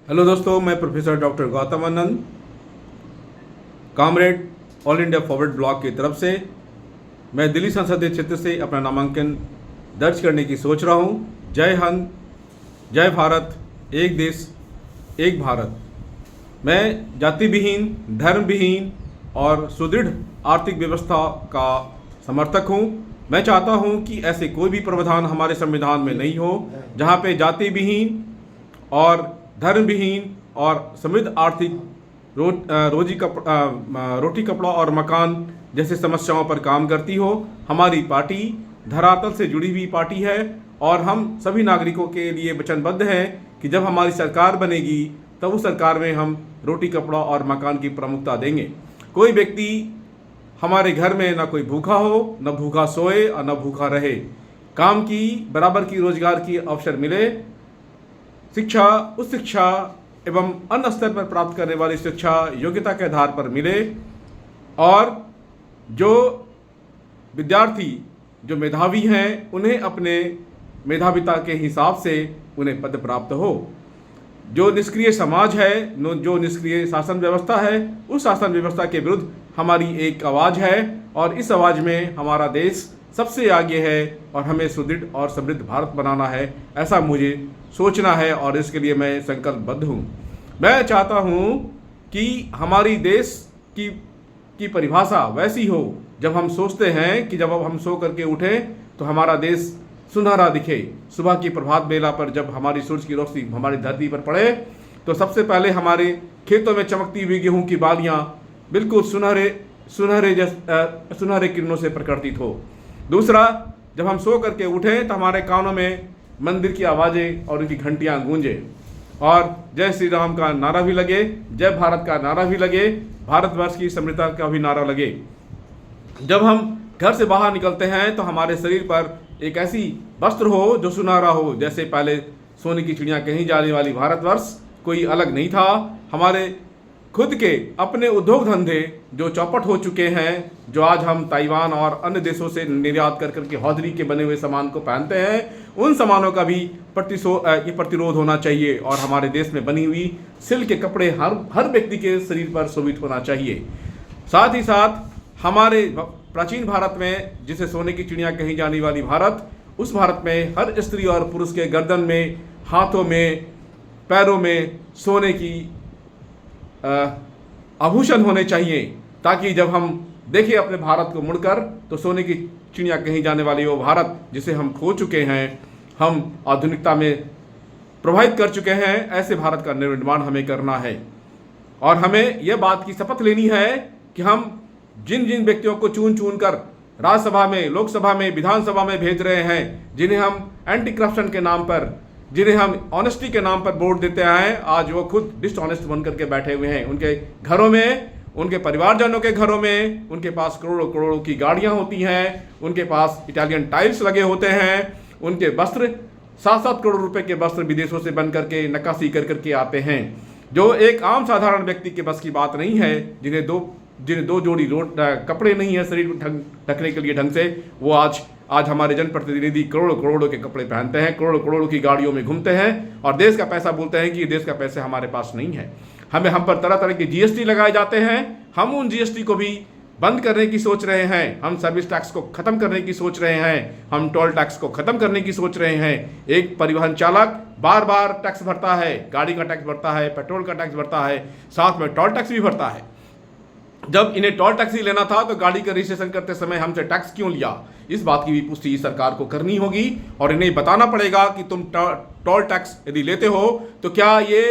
Hello दोस्तों, मैं professor doctor Gautam Anand, comrade All India Forward Bloc की तरफ से मैं दिल्ली संसदीय क्षेत्र से अपना नामांकन दर्ज करने की सोच रहा हूँ। जय हिंद, जय भारत, एक देश एक भारत। मैं जाति विहीन, धर्म विहीन और सुदृढ़ आर्थिक व्यवस्था का समर्थक हूँ। मैं चाहता हूँ कि ऐसे कोई भी प्रावधान हमारे संविधान में नहीं हो जहाँ पे जाति विहीन और धर्म विहीन और समृद्ध आर्थिक रोटी कपड़ा और मकान जैसे समस्याओं पर काम करती हो। हमारी पार्टी धरातल से जुड़ी हुई पार्टी है और हम सभी नागरिकों के लिए वचनबद्ध हैं कि जब हमारी सरकार बनेगी तब उस सरकार में हम रोटी कपड़ा और मकान की प्रमुखता देंगे। कोई व्यक्ति हमारे घर में ना कोई भूखा हो, न भूखा सोए और न भूखा रहे। काम की बराबर की रोजगार की अवसर मिले। शिक्षा उस शिक्षा एवं अन्य स्तर पर प्राप्त करने वाली शिक्षा योग्यता के आधार पर मिले और जो विद्यार्थी जो मेधावी हैं उन्हें अपने मेधाविता के हिसाब से उन्हें पद प्राप्त हो। जो निष्क्रिय समाज है, जो निष्क्रिय शासन व्यवस्था है, उस शासन व्यवस्था के विरुद्ध हमारी एक आवाज़ है और इस आवाज़ में हमारा देश सबसे आगे है और हमें सुदृढ़ और समृद्ध भारत बनाना है, ऐसा मुझे सोचना है और इसके लिए मैं संकल्पबद्ध हूँ। मैं चाहता हूँ कि हमारी देश की परिभाषा वैसी हो जब हम सोचते हैं कि जब हम सो करके उठें तो हमारा देश सुनहरा दिखे। सुबह की प्रभात बेला पर जब हमारी सूरज की रोशनी हमारी धरती पर पड़े तो सबसे पहले हमारे खेतों में चमकती हुई गेहूं की बालियां बिल्कुल सुनहरे किरणों से प्रकटित हो। दूसरा, जब हम सो करके उठें तो हमारे कानों में मंदिर की आवाज़ें और उनकी घंटियां गूंजें और जय श्री राम का नारा भी लगे, जय भारत का नारा भी लगे, भारतवर्ष की समृद्धता का भी नारा लगे। जब हम घर से बाहर निकलते हैं तो हमारे शरीर पर एक ऐसी वस्त्र हो जो सुनहरा हो। जैसे पहले सोने की चिड़िया कहीं जाने वाली भारतवर्ष कोई अलग नहीं था। हमारे खुद के अपने उद्योग धंधे जो चौपट हो चुके हैं, जो आज हम ताइवान और अन्य देशों से निर्यात कर करके हौजरी के बने हुए सामान को पहनते हैं, उन सामानों का भी प्रतिरोध होना चाहिए और हमारे देश में बनी हुई सिल्क के कपड़े हर व्यक्ति के शरीर पर शोभित होना चाहिए। साथ ही साथ हमारे प्राचीन भारत में जिसे सोने की चिड़िया कहीं जाने वाली भारत, उस भारत में हर स्त्री और पुरुष के गर्दन में, हाथों में, पैरों में सोने की आभूषण होने चाहिए ताकि जब हम देखें अपने भारत को मुड़कर तो सोने की चिड़िया कहीं जाने वाली वो भारत जिसे हम खो चुके हैं, हम आधुनिकता में प्रभावित कर चुके हैं, ऐसे भारत का निर्माण हमें करना है। और हमें यह बात की शपथ लेनी है कि हम जिन जिन व्यक्तियों को चुन चुन कर राज्यसभा में, लोकसभा में, विधानसभा में भेज रहे हैं, जिन्हें हम एंटी करप्शन के नाम पर, जिन्हें हम ऑनेस्टी के नाम पर वोट देते हैं, आज वो खुद डिसऑनेस्ट बन करके बैठे हुए हैं। उनके घरों में, उनके परिवारजनों के घरों में उनके पास करोड़ों करोड़ों की गाड़ियां होती हैं, उनके पास इटालियन टाइल्स लगे होते हैं, उनके वस्त्र 7-7 करोड़ रुपए के वस्त्र विदेशों से बन करके नक्काशी कर करके आते हैं, जो एक आम साधारण व्यक्ति के बस की बात नहीं है। जिन्हें दो जोड़ी कपड़े नहीं है शरीर ढकने के लिए ढंग से, वो आज हमारे जनप्रतिनिधि करोड़ों करोड़ों के कपड़े पहनते हैं, करोड़ों करोड़ों की गाड़ियों में घूमते हैं और देश का पैसा बोलते हैं कि देश का पैसे हमारे पास नहीं है। हम पर तरह तरह के जीएसटी लगाए जाते हैं। हम उन जीएसटी को भी बंद करने की सोच रहे हैं। हम सर्विस टैक्स को खत्म करने की सोच रहे हैं। हम टोल टैक्स को खत्म करने की सोच रहे हैं। एक परिवहन चालक बार बार टैक्स भरता है, गाड़ी का टैक्स भरता है, पेट्रोल का टैक्स भरता है, साथ में टोल टैक्स भी भरता है। जब इन्हें टोल टैक्स ही लेना था तो गाड़ी का रजिस्ट्रेशन करते समय हमसे टैक्स क्यों लिया? इस बात की भी पुष्टि सरकार को करनी होगी और इन्हें बताना पड़ेगा कि तुम टोल टैक्स यदि लेते हो तो क्या ये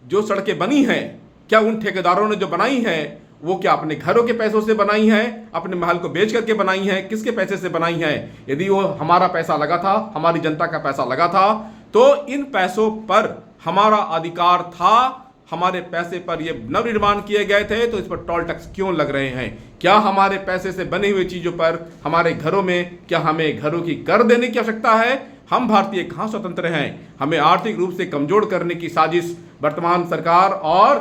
जो सड़कें बनी हैं, क्या उन ठेकेदारों ने जो बनाई हैं वो क्या अपने घरों के पैसों से बनाई हैं, अपने महल को बेच करके बनाई हैं, किसके पैसे से बनाई हैं? यदि वो हमारा पैसा लगा था, हमारी जनता का पैसा लगा था, तो इन पैसों पर हमारा अधिकार था। हमारे पैसे पर ये नवनिर्माण किए गए थे तो इस पर टोल टैक्स क्यों लग रहे हैं? क्या हमारे पैसे से बनी हुई चीजों पर हमारे घरों में क्या हमें घरों की कर देने की आवश्यकता है? हम भारतीय कहाँ स्वतंत्र हैं? हमें आर्थिक रूप से कमजोर करने की साजिश वर्तमान सरकार और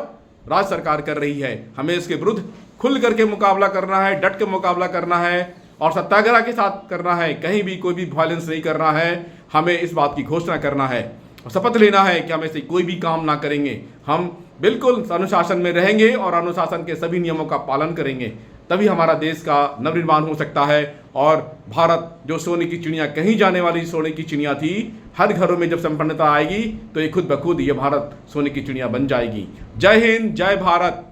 राज्य सरकार कर रही है। हमें इसके विरुद्ध खुल करके मुकाबला करना है, डट के मुकाबला करना है और सत्याग्रह के साथ करना है। कहीं भी कोई भी वायलेंस नहीं करना है। हमें इस बात की घोषणा करना है। और शपथ लेना है कि हम ऐसे कोई भी काम ना करेंगे। हम बिल्कुल अनुशासन में रहेंगे और अनुशासन के सभी नियमों का पालन करेंगे, तभी हमारा देश का नवनिर्माण हो सकता है। और भारत जो सोने की चिड़िया कहीं जाने वाली सोने की चिड़िया थी, हर घरों में जब संपन्नता आएगी तो ये खुद ब खुद ये भारत सोने की चिड़िया बन जाएगी। जय हिंद, जय भारत।